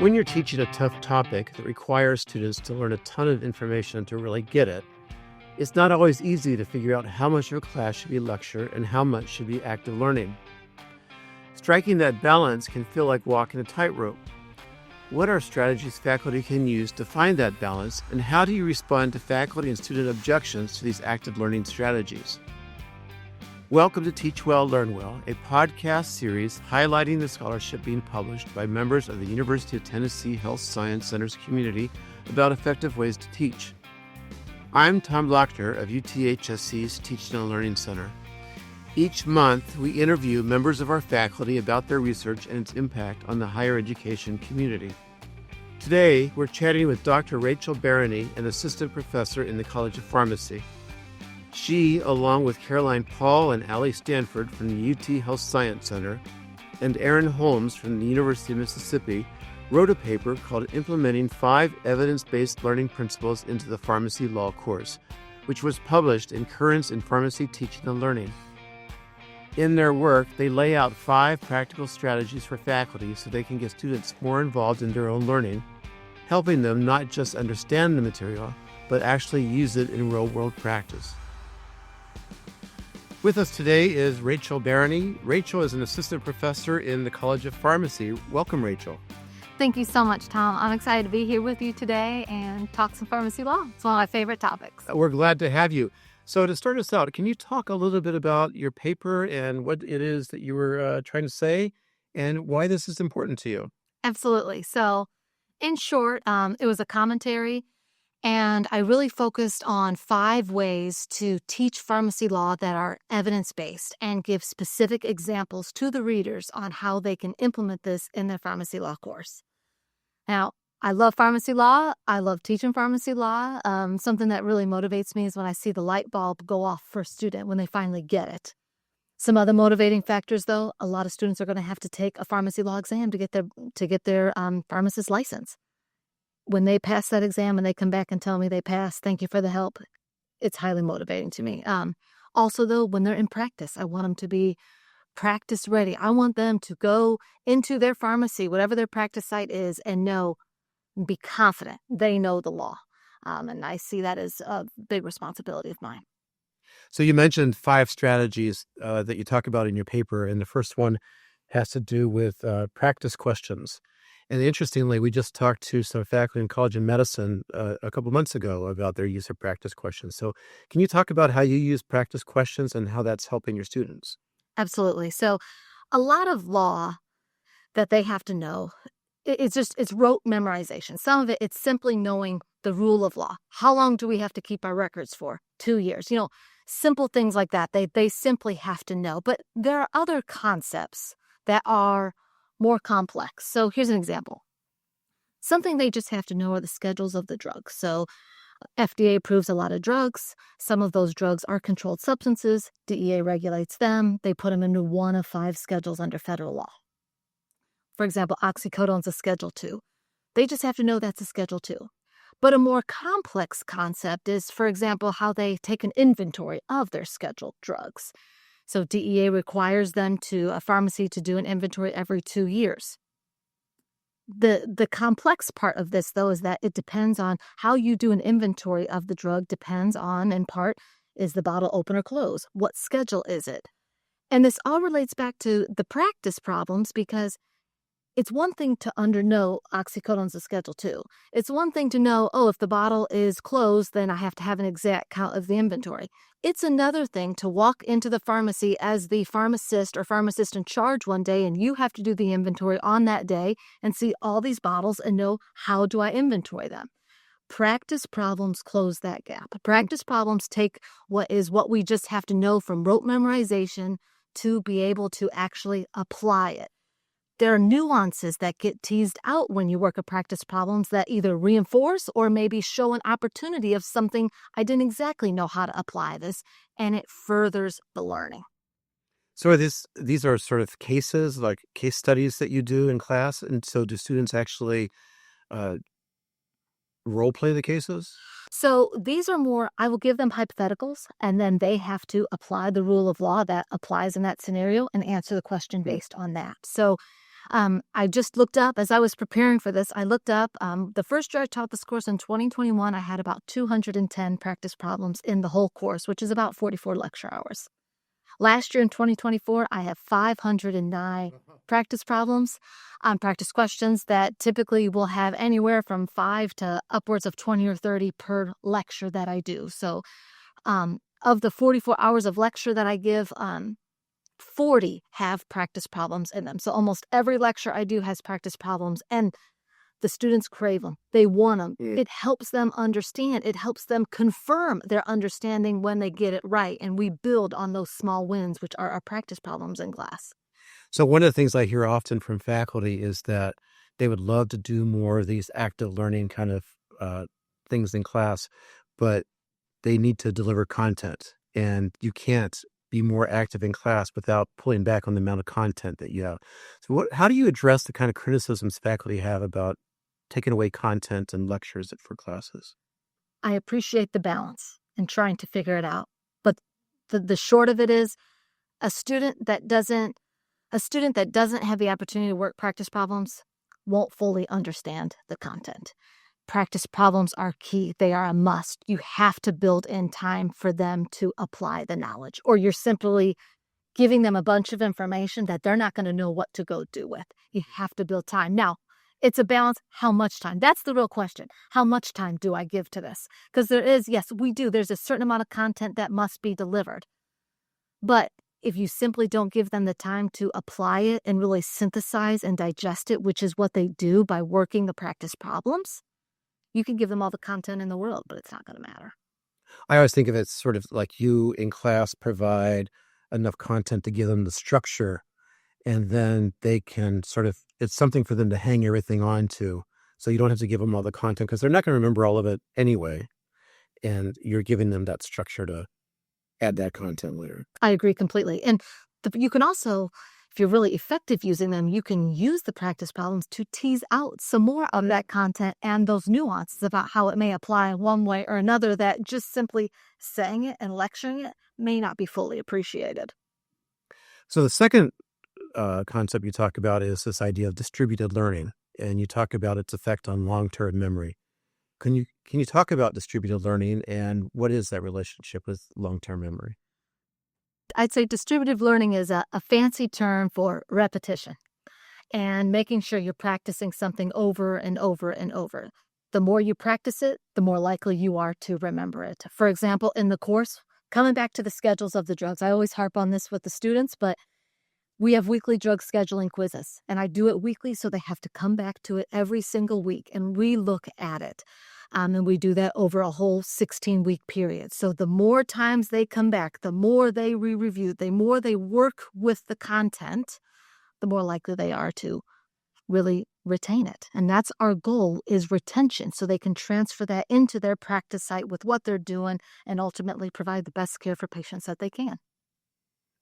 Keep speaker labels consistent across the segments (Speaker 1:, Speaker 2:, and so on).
Speaker 1: When you're teaching a tough topic that requires students to learn a ton of information to really get it, it's not always easy to figure out how much of a class should be lecture and how much should be active learning. Striking that balance can feel like walking a tightrope. What are strategies faculty can use to find that balance, and how do you respond to faculty and student objections to these active learning strategies? Welcome to Teach Well, Learn Well, a podcast series highlighting the scholarship being published by members of the University of Tennessee Health Science Center's community about effective ways to teach. I'm Tom Lochner of UTHSC's Teaching and Learning Center. Each month, we interview members of our faculty about their research and its impact on the higher education community. Today, we're chatting with Dr. Rachel Barenie, an assistant professor in the College of Pharmacy. She, along with Caroline Paul and Allie Stanford from the UT Health Science Center and Aaron Holmes from the University of Mississippi, wrote a paper called Implementing 5 Evidence-Based Learning Principles into the Pharmacy Law course, which was published in Currents in Pharmacy Teaching and Learning. In their work, they lay out 5 practical strategies for faculty so they can get students more involved in their own learning, helping them not just understand the material, but actually use it in real-world practice. With us today is Rachel Barenie. Rachel is an assistant professor in the College of Pharmacy. Welcome, Rachel.
Speaker 2: Thank you so much, Tom. I'm excited to be here with you today and talk some pharmacy law. It's one of my favorite topics.
Speaker 1: We're glad to have you. So to start us out, can you talk a little bit about your paper and what it is that you were trying to say and why this is important to you?
Speaker 2: Absolutely. So in short, it was a commentary, and I really focused on 5 ways to teach pharmacy law that are evidence-based and give specific examples to the readers on how they can implement this in their pharmacy law course. Now, I love pharmacy law. I love teaching pharmacy law. Something that really motivates me is when I see the light bulb go off for a student when they finally get it. Some other motivating factors, though, a lot of students are going to have to take a pharmacy law exam to get their pharmacist license. When they pass that exam and they come back and tell me they passed, thank you for the help, it's highly motivating to me. Also, though, when they're in practice, I want them to be practice ready. I want them to go into their pharmacy, whatever their practice site is, and be confident they know the law. And I see that as a big responsibility of mine.
Speaker 1: So you mentioned 5 strategies that you talk about in your paper, and the first one has to do with practice questions. And interestingly, we just talked to some faculty in College of Medicine a couple months ago about their use of practice questions. So can you talk about how you use practice questions and how that's helping your students?
Speaker 2: Absolutely. So a lot of law that they have to know, it's rote memorization. Some of it's simply knowing the rule of law. How long do we have to keep our records for? 2 years. Simple things like that. They simply have to know. But there are other concepts that are more complex. So here's an example. Something they just have to know are the schedules of the drugs. So FDA approves a lot of drugs. Some of those drugs are controlled substances. DEA regulates them. They put them into one of 5 schedules under federal law. For example, oxycodone's a Schedule 2. They just have to know that's a Schedule 2. But a more complex concept is, for example, how they take an inventory of their scheduled drugs. So DEA requires a pharmacy to do an inventory every 2 years. The complex part of this, though, is that it depends on how you do an inventory of the drug, depends on, in part, is the bottle open or closed? What schedule is it? And this all relates back to the practice problems, because it's one thing to know oxycodone's a Schedule 2. It's one thing to know, if the bottle is closed, then I have to have an exact count of the inventory. It's another thing to walk into the pharmacy as the pharmacist or pharmacist in charge one day, and you have to do the inventory on that day and see all these bottles and know, how do I inventory them? Practice problems close that gap. Practice problems take what we just have to know from rote memorization to be able to actually apply it. There are nuances that get teased out when you work at practice problems that either reinforce or maybe show an opportunity of something I didn't exactly know how to apply this, and it furthers the learning.
Speaker 1: So these are sort of cases, like case studies that you do in class, and so do students actually role play the cases?
Speaker 2: So these are more, I will give them hypotheticals, and then they have to apply the rule of law that applies in that scenario and answer the question based on that. So I just looked up, as I was preparing for this, I looked up, the first year I taught this course in 2021, I had about 210 practice problems in the whole course, which is about 44 lecture hours. Last year in 2024, I have 509 practice problems, practice questions that typically will have anywhere from 5 to upwards of 20 or 30 per lecture that I do. So of the 44 hours of lecture that I give, 40 have practice problems in them. So almost every lecture I do has practice problems, and the students crave them. They want them. It helps them understand. It helps them confirm their understanding when they get it right. And we build on those small wins, which are our practice problems in class.
Speaker 1: So one of the things I hear often from faculty is that they would love to do more of these active learning kind of things in class, but they need to deliver content. And you can't be more active in class without pulling back on the amount of content that you have. So how do you address the kind of criticisms faculty have about taking away content and lectures for classes?
Speaker 2: I appreciate the balance and trying to figure it out. But the short of it is a student that doesn't have the opportunity to work practice problems won't fully understand the content. Practice problems are key. They are a must. You have to build in time for them to apply the knowledge, or you're simply giving them a bunch of information that they're not going to know what to go do with. You have to build time. Now, it's a balance. How much time? That's the real question. How much time do I give to this? Because there's a certain amount of content that must be delivered. But if you simply don't give them the time to apply it and really synthesize and digest it, which is what they do by working the practice problems, you can give them all the content in the world, but it's not going to matter.
Speaker 1: I always think of it sort of like you in class provide enough content to give them the structure, and then they can it's something for them to hang everything on to. So you don't have to give them all the content because they're not going to remember all of it anyway. And you're giving them that structure to add that content later.
Speaker 2: I agree completely. And you can also, if you're really effective using them, you can use the practice problems to tease out some more of that content and those nuances about how it may apply one way or another that just simply saying it and lecturing it may not be fully appreciated.
Speaker 1: So the second concept you talk about is this idea of distributed learning, and you talk about its effect on long-term memory. Can you talk about distributed learning and what is that relationship with long-term memory?
Speaker 2: I'd say distributive learning is a fancy term for repetition and making sure you're practicing something over and over and over. The more you practice it, the more likely you are to remember it. For example, in the course, coming back to the schedules of the drugs, I always harp on this with the students, but we have weekly drug scheduling quizzes, and I do it weekly, so they have to come back to it every single week and re-look at it. And we do that over a whole 16-week period. So the more times they come back, the more they re-review, the more they work with the content, the more likely they are to really retain it. And that's our goal, is retention, so they can transfer that into their practice site with what they're doing and ultimately provide the best care for patients that they can.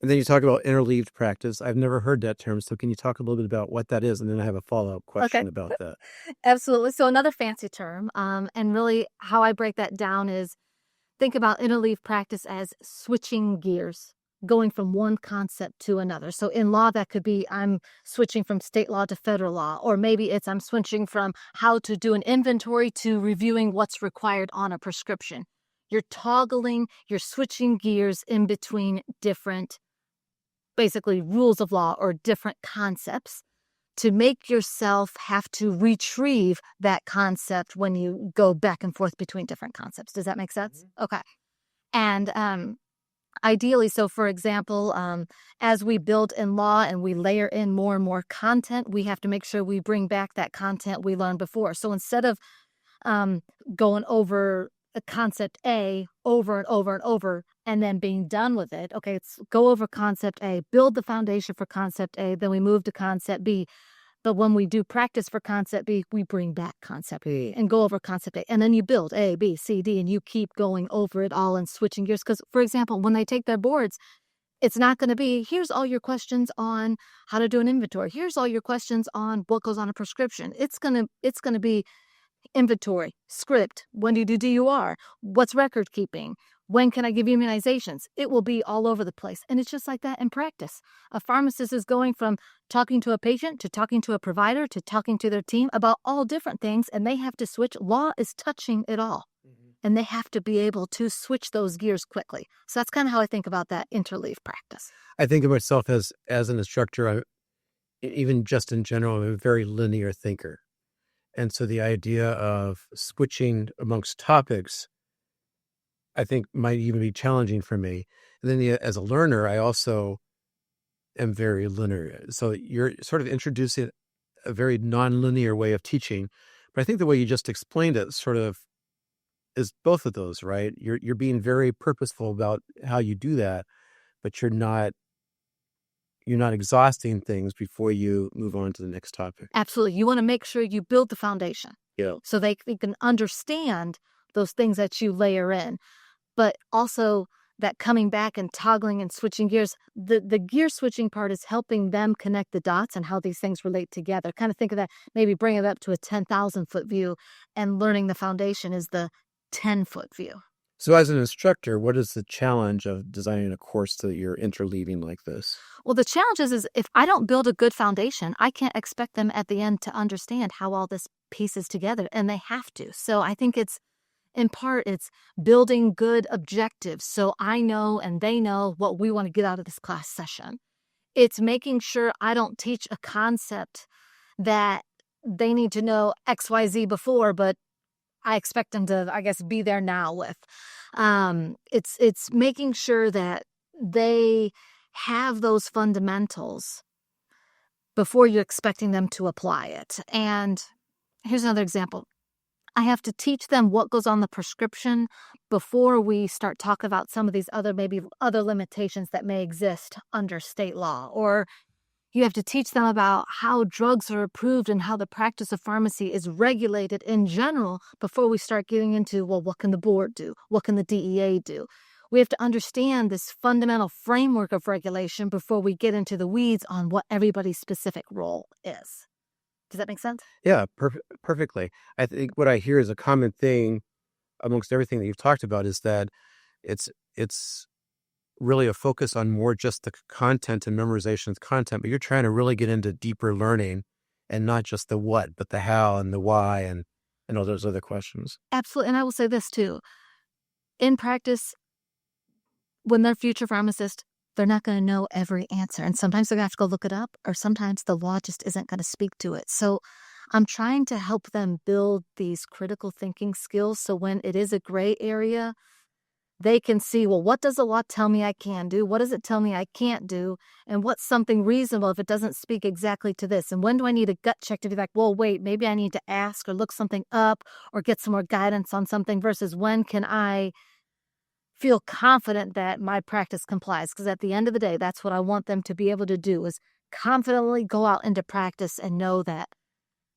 Speaker 1: And then you talk about interleaved practice. I've never heard that term, so can you talk a little bit about what that is? And then I have a follow-up question about that.
Speaker 2: Absolutely. So another fancy term, and really how I break that down is think about interleaved practice as switching gears, going from one concept to another. So in law, that could be I'm switching from state law to federal law, or maybe it's I'm switching from how to do an inventory to reviewing what's required on a prescription. You're switching gears in between different, basically rules of law or different concepts to make yourself have to retrieve that concept when you go back and forth between different concepts. Does that make sense? Mm-hmm. Okay. And ideally, so for example, as we build in law and we layer in more and more content, we have to make sure we bring back that content we learned before. So instead of going over a concept A over and over and over and then being done with it, okay, let's go over concept A, build the foundation for concept A, then we move to concept B. But when we do practice for concept B, we bring back concept B and go over concept A. And then you build A, B, C, D, and you keep going over it all and switching gears. Because, for example, when they take their boards, it's not going to be, here's all your questions on how to do an inventory. Here's all your questions on what goes on a prescription. It's going to be inventory, script, when do you do DUR, what's record keeping, When can I give immunizations? It will be all over the place. And it's just like that in practice. A pharmacist is going from talking to a patient to talking to a provider to talking to their team about all different things, and they have to switch. Law is touching it all. And they have to be able to switch those gears quickly. So that's kind of how I think about that interleave practice.
Speaker 1: I think of myself as an instructor, even just in general, I'm a very linear thinker. And so the idea of switching amongst topics, I think, might even be challenging for me. And then as a learner, I also am very linear. So you're sort of introducing a very nonlinear way of teaching. But I think the way you just explained it sort of is both of those, right? You're being very purposeful about how you do that, but you're not exhausting things before you move on to the next topic.
Speaker 2: Absolutely. You want to make sure you build the foundation.
Speaker 1: Yeah.
Speaker 2: So they can understand those things that you layer in, but also that coming back and toggling and switching gears, the gear switching part is helping them connect the dots and how these things relate together. Kind of think of that, maybe bring it up to a 10,000-foot view, and learning the foundation is the 10-foot view.
Speaker 1: So as an instructor, what is the challenge of designing a course that you're interleaving like this?
Speaker 2: Well, the challenge is if I don't build a good foundation, I can't expect them at the end to understand how all this pieces together, and they have to. So I think in part, it's building good objectives so I know and they know what we want to get out of this class session. It's making sure I don't teach a concept that they need to know XYZ before, but I expect them to, I guess, be there now with. It's making sure that they have those fundamentals before you're expecting them to apply it. And here's another example. I have to teach them what goes on the prescription before we start talking about some of these maybe other limitations that may exist under state law. Or you have to teach them about how drugs are approved and how the practice of pharmacy is regulated in general before we start getting into, well, what can the board do? What can the DEA do? We have to understand this fundamental framework of regulation before we get into the weeds on what everybody's specific role is. Does that make sense?
Speaker 1: Yeah, perfectly. I think what I hear is a common thing amongst everything that you've talked about is that it's really a focus on more just the content and memorization of the content, but you're trying to really get into deeper learning and not just the what, but the how and the why and all those other questions.
Speaker 2: Absolutely. And I will say this too. In practice, when they're future pharmacists, they're not going to know every answer. And sometimes they're going to have to go look it up, or sometimes the law just isn't going to speak to it. So I'm trying to help them build these critical thinking skills so when it is a gray area, they can see, well, what does the law tell me I can do? What does it tell me I can't do? And what's something reasonable if it doesn't speak exactly to this? And when do I need a gut check to be like, well, wait, maybe I need to ask or look something up or get some more guidance on something versus when can I feel confident that my practice complies? Because at the end of the day, that's what I want them to be able to do is confidently go out into practice and know that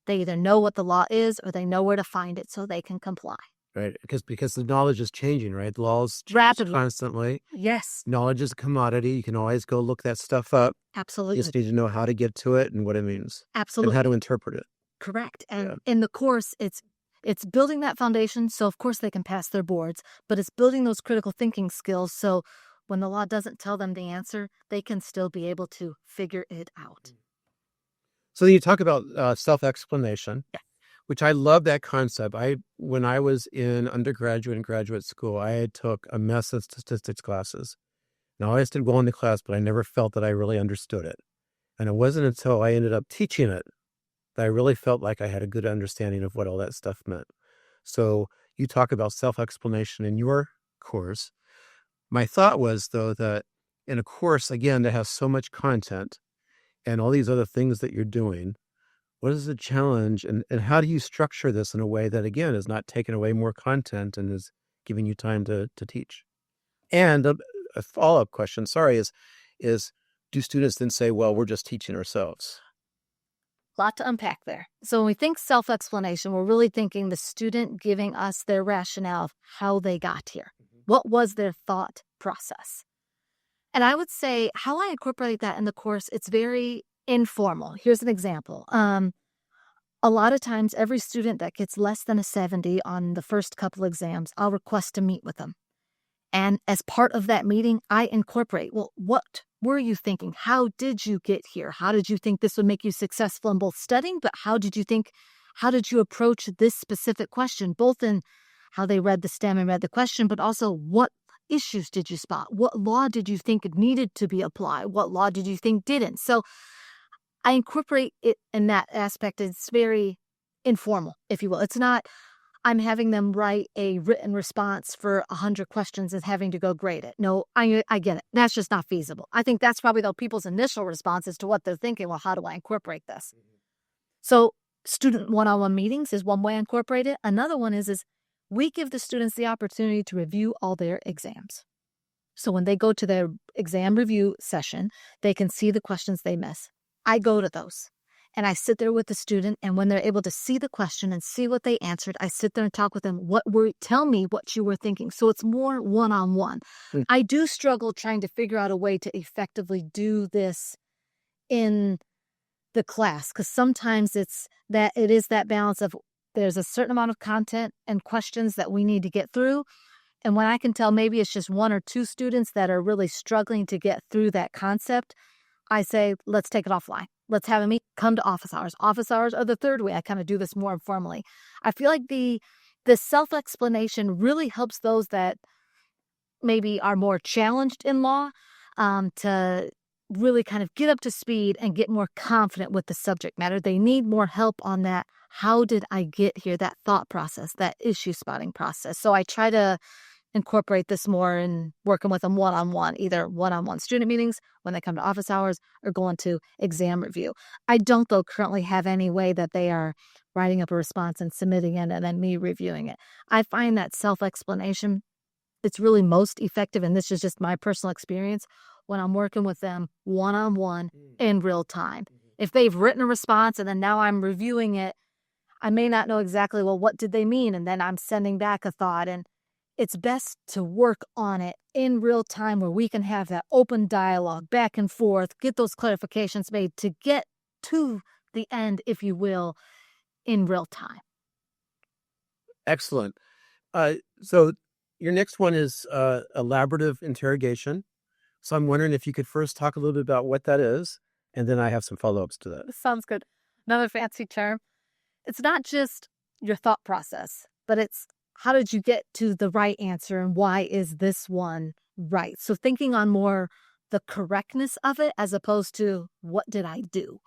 Speaker 2: they either know what the law is or they know where to find it so they can comply.
Speaker 1: Right, because the knowledge is changing, right? The laws change
Speaker 2: Rapidly.
Speaker 1: constantly.
Speaker 2: Yes.
Speaker 1: Knowledge is a commodity. You can always go look that stuff up.
Speaker 2: Absolutely.
Speaker 1: You just need to know how to get to it and what it means.
Speaker 2: Absolutely.
Speaker 1: And how to interpret it.
Speaker 2: Correct. And in the course, it's building that foundation so, of course, they can pass their boards, but it's building those critical thinking skills so when the law doesn't tell them the answer, they can still be able to figure it out.
Speaker 1: So then you talk about self-explanation.
Speaker 2: Yeah.
Speaker 1: Which I love that concept. When I was in undergraduate and graduate school, I took a mess of statistics classes. And I always did well in the class, but I never felt that I really understood it. And it wasn't until I ended up teaching it that I really felt like I had a good understanding of what all that stuff meant. So you talk about self-explanation in your course. My thought was, though, that in a course, again, that has so much content and all these other things that you're doing, what is the challenge and how do you structure this in a way that, again, is not taking away more content and is giving you time to teach? And a follow-up question, is do students then say, well, we're just teaching ourselves?
Speaker 2: A lot to unpack there. So when we think self-explanation, we're really thinking the student giving us their rationale of how they got here. What was their thought process? And I would say how I incorporate that in the course, it's very informal. Here's an example. A lot of times, every student that gets less than a 70 on the first couple exams, I'll request to meet with them. And as part of that meeting, I incorporate, well, what were you thinking? How did you get here? How did you think this would make you successful in both studying, but how did you approach this specific question, both in how they read the STEM and read the question, but also what issues did you spot? What law did you think needed to be applied? What law did you think didn't? So I incorporate it in that aspect. It's very informal, if you will. It's not I'm having them write a written response for 100 questions and having to go grade it. No, I get it. That's just not feasible. I think that's probably, though, people's initial responses to what they're thinking. Well, how do I incorporate this? So student one-on-one meetings is one way I incorporate it. Another one is we give the students the opportunity to review all their exams. So when they go to their exam review session, they can see the questions they miss. I go to those. And I sit there with the student, and when they're able to see the question and see what they answered, I sit there and talk with them. Tell me what you were thinking. So it's more one-on-one. I do struggle trying to figure out a way to effectively do this in the class, because sometimes it is that balance of there's a certain amount of content and questions that we need to get through. And when I can tell maybe it's just one or two students that are really struggling to get through that concept, I say, let's take it offline. Let's have a meet. Come to office hours. Office hours are the third way I kind of do this more informally. I feel like the self-explanation really helps those that maybe are more challenged in law to really kind of get up to speed and get more confident with the subject matter. They need more help on that. How did I get here? That thought process, that issue spotting process. So I try to incorporate this more in working with them one-on-one, either one-on-one student meetings when they come to office hours or going to exam review. I don't, though, currently have any way that they are writing up a response and submitting it and then me reviewing it. I find that self-explanation, it's really most effective, and this is just my personal experience, when I'm working with them one-on-one in real time. If they've written a response and then now I'm reviewing it, I may not know exactly, well, what did they mean? And then I'm sending back a thought, and it's best to work on it in real time where we can have that open dialogue back and forth, get those clarifications made to get to the end, if you will, in real time.
Speaker 1: Excellent. So your next one is elaborative interrogation. So I'm wondering if you could first talk a little bit about what that is, and then I have some follow-ups to that.
Speaker 2: This sounds good. Another fancy term. It's not just your thought process, but it's how did you get to the right answer and why is this one right? So thinking on more the correctness of it as opposed to what did I do?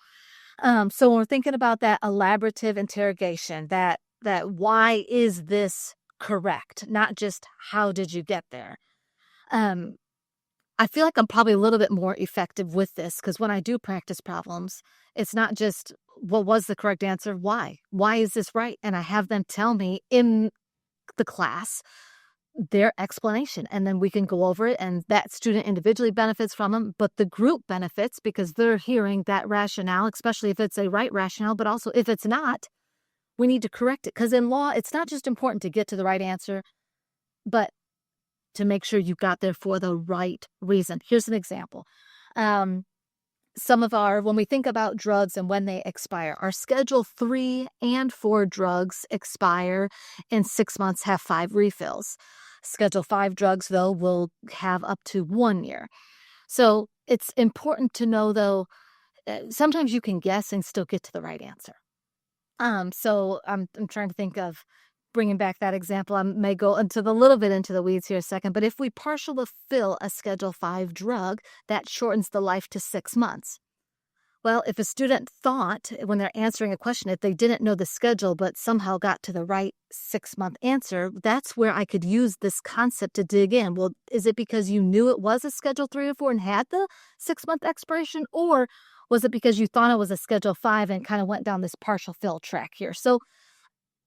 Speaker 2: So when we're thinking about that elaborative interrogation, that why is this correct? Not just how did you get there? I feel like I'm probably a little bit more effective with this because when I do practice problems, it's not just what was the correct answer? Why? Why is this right? And I have them tell me in the class their explanation, and then we can go over it, and that student individually benefits from them, but the group benefits because they're hearing that rationale, especially if it's a right rationale, but also if it's not, we need to correct it, because in law, it's not just important to get to the right answer, but to make sure you got there for the right reason. Here's an example. When we think about drugs and when they expire, our Schedule 3 and 4 drugs expire in 6 months, have 5 refills. Schedule 5 drugs, though, will have up to 1 year. So it's important to know, though, sometimes you can guess and still get to the right answer. So I'm trying to think of bringing back that example. I may go a little bit into the weeds here a second, but if we partially fill a Schedule 5 drug, that shortens the life to 6 months. Well, if a student thought when they're answering a question, if they didn't know the schedule but somehow got to the right 6-month answer, that's where I could use this concept to dig in. Well, is it because you knew it was a Schedule 3 or 4 and had the 6-month expiration, or was it because you thought it was a Schedule 5 and kind of went down this partial fill track here? So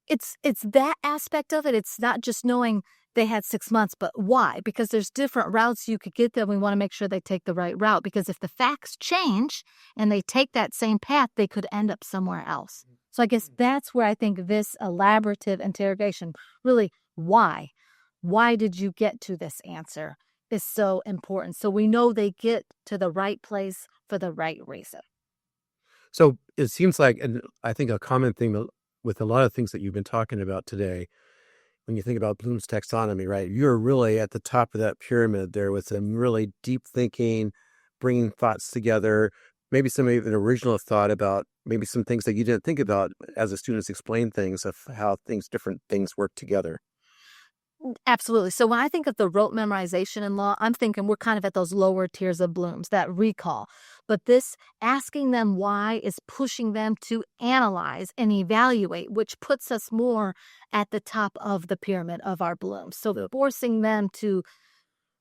Speaker 2: it's that aspect of it. It's not just knowing they had 6 months, but why? Because there's different routes you could get there. We want to make sure they take the right route, because if the facts change and they take that same path, they could end up somewhere else. So I guess that's where I think this elaborative interrogation, really, why did you get to this answer, is so important. So we know they get to the right place for the right reason.
Speaker 1: So it seems like, and I think a common thing with a lot of things that you've been talking about today, when you think about Bloom's taxonomy, right? You're really at the top of that pyramid there with some really deep thinking, bringing thoughts together, maybe some even original thought about maybe some things that you didn't think about as the students explain things of how different things work together.
Speaker 2: Absolutely. So when I think of the rote memorization in law, I'm thinking we're kind of at those lower tiers of Bloom's, that recall. But this asking them why is pushing them to analyze and evaluate, which puts us more at the top of the pyramid of our Bloom's. So forcing them to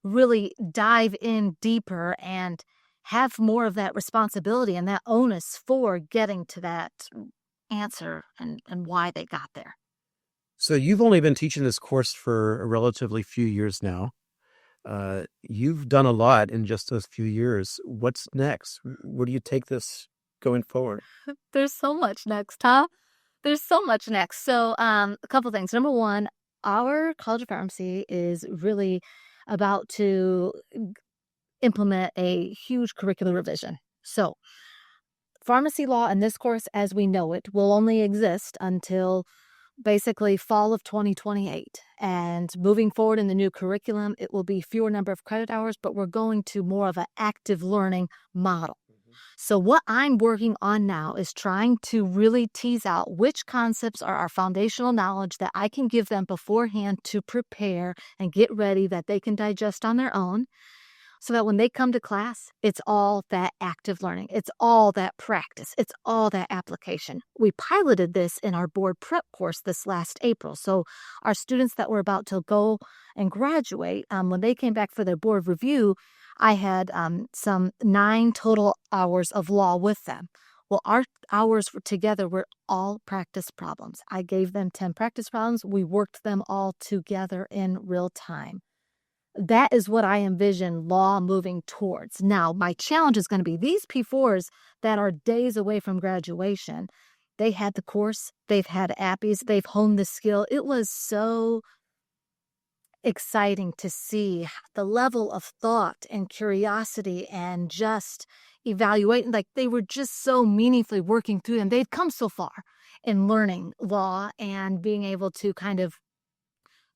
Speaker 2: really dive in deeper and have more of that responsibility and that onus for getting to that answer and why they got there.
Speaker 1: So you've only been teaching this course for a relatively few years now. You've done a lot in just those few years. What's next? Where do you take this going forward?
Speaker 2: There's so much next, huh? There's so much next. So, a couple things. Number one, our College of Pharmacy is really about to implement a huge curricular revision. So, pharmacy law in this course, as we know it, will only exist until basically fall of 2028. And moving forward in the new curriculum, it will be fewer number of credit hours, but we're going to more of an active learning model. So what I'm working on now is trying to really tease out which concepts are our foundational knowledge that I can give them beforehand to prepare and get ready that they can digest on their own, so that when they come to class, it's all that active learning. It's all that practice. It's all that application. We piloted this in our board prep course this last April. So our students that were about to go and graduate, when they came back for their board review, I had some 9 total hours of law with them. Well, our hours together were all practice problems. I gave them 10 practice problems. We worked them all together in real time. That is what I envision law moving towards. Now, my challenge is going to be these P4s that are days away from graduation. They had the course, they've had APPEs, they've honed the skill. It was so exciting to see the level of thought and curiosity and just evaluating. Like, they were just so meaningfully working through them. They'd come so far in learning law and being able to kind of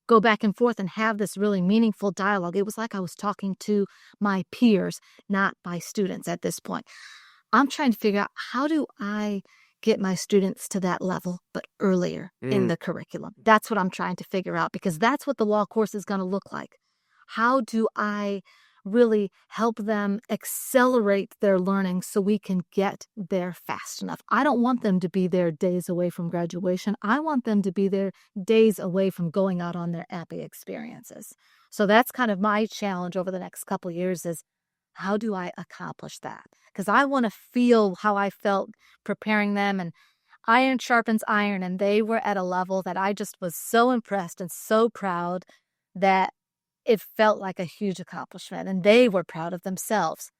Speaker 2: go back and forth and have this really meaningful dialogue. It was like I was talking to my peers, not my students at this point. I'm trying to figure out, how do I get my students to that level, but earlier in the curriculum? That's what I'm trying to figure out, because that's what the law course is going to look like. How do I really help them accelerate their learning so we can get there fast enough? I don't want them to be there days away from graduation. I want them to be there days away from going out on their APPE experiences. So that's kind of my challenge over the next couple years, is how do I accomplish that? Because I want to feel how I felt preparing them, and iron sharpens iron, and they were at a level that I just was so impressed and so proud that it felt like a huge accomplishment, and they were proud of themselves.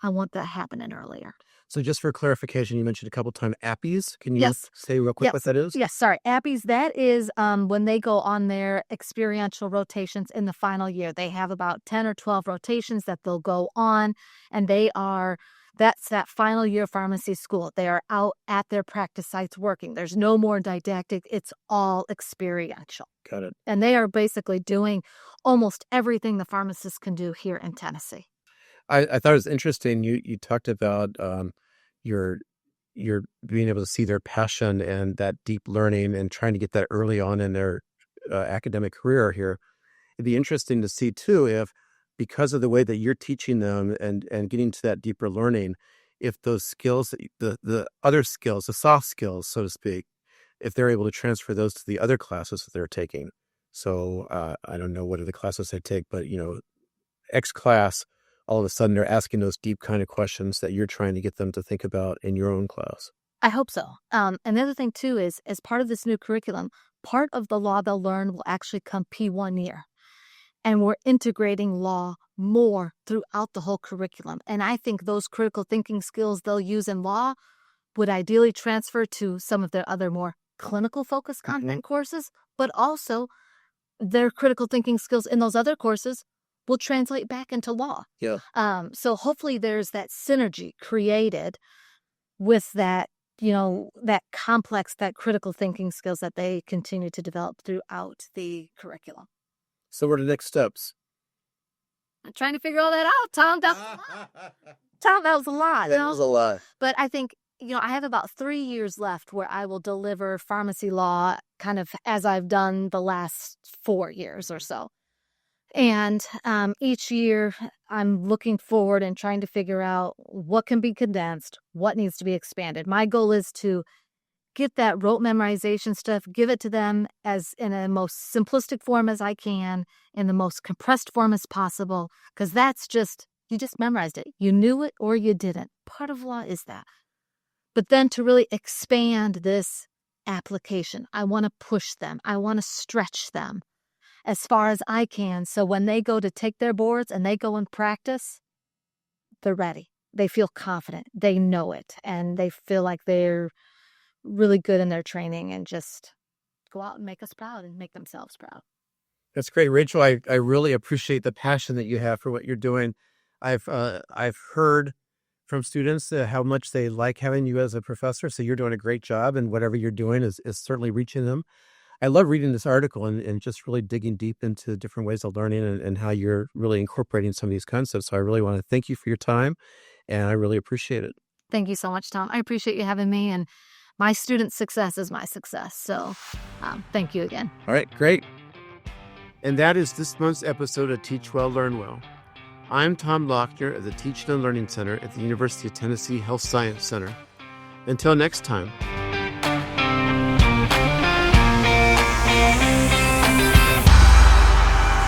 Speaker 2: I want that happening earlier.
Speaker 1: So just for clarification, you mentioned a couple times APPEs. Can you
Speaker 2: Yes.
Speaker 1: say real quick what that is?
Speaker 2: Yes, sorry. APPEs, that is when they go on their experiential rotations in the final year. They have about 10 or 12 rotations that they'll go on, and that's that final year of pharmacy school. They are out at their practice sites working. There's no more didactic. It's all experiential.
Speaker 1: Got it.
Speaker 2: And they are basically doing almost everything the pharmacists can do here in Tennessee.
Speaker 1: I thought it was interesting. You talked about your being able to see their passion and that deep learning and trying to get that early on in their academic career here. It'd be interesting to see too, if because of the way that you're teaching them and getting to that deeper learning, if those skills, the other skills, the soft skills, so to speak, if they're able to transfer those to the other classes that they're taking. So I don't know what are the classes they take, but X class, all of a sudden they're asking those deep kind of questions that you're trying to get them to think about in your own class.
Speaker 2: I hope so. And the other thing too is, as part of this new curriculum, part of the law they'll learn will actually come P1 year. And we're integrating law more throughout the whole curriculum. And I think those critical thinking skills they'll use in law would ideally transfer to some of their other more clinical focused content courses, but also their critical thinking skills in those other courses will translate back into law.
Speaker 1: Yeah.
Speaker 2: So hopefully there's that synergy created with that that complex, that critical thinking skills that they continue to develop throughout the curriculum.
Speaker 1: So what are the next steps?
Speaker 2: I'm trying to figure all that out, Tom. That was a lot. Tom, that was a lot.
Speaker 1: That was a lot.
Speaker 2: But I think, I have about 3 years left where I will deliver pharmacy law kind of as I've done the last 4 years or so. And each year I'm looking forward and trying to figure out what can be condensed, what needs to be expanded. My goal is to get that rote memorization stuff, give it to them as in a most simplistic form as I can, in the most compressed form as possible, because that's you just memorized it. You knew it or you didn't. Part of law is that. But then to really expand this application, I want to push them. I want to stretch them as far as I can, so when they go to take their boards and they go and practice, they're ready. They feel confident. They know it, and they feel like they're really good in their training and just go out and make us proud and make themselves proud.
Speaker 1: That's great, Rachel. I really appreciate the passion that you have for what you're doing. I've heard from students how much they like having you as a professor, so you're doing a great job, and whatever you're doing is certainly reaching them. I love reading this article and just really digging deep into different ways of learning and how you're really incorporating some of these concepts. So I really want to thank you for your time, and I really appreciate it.
Speaker 2: Thank you so much, Tom. I appreciate you having me, and my students' success is my success. So thank you again.
Speaker 1: All right, great. And that is this month's episode of Teach Well, Learn Well. I'm Tom Lochner of the Teaching and Learning Center at the University of Tennessee Health Science Center. Until next time.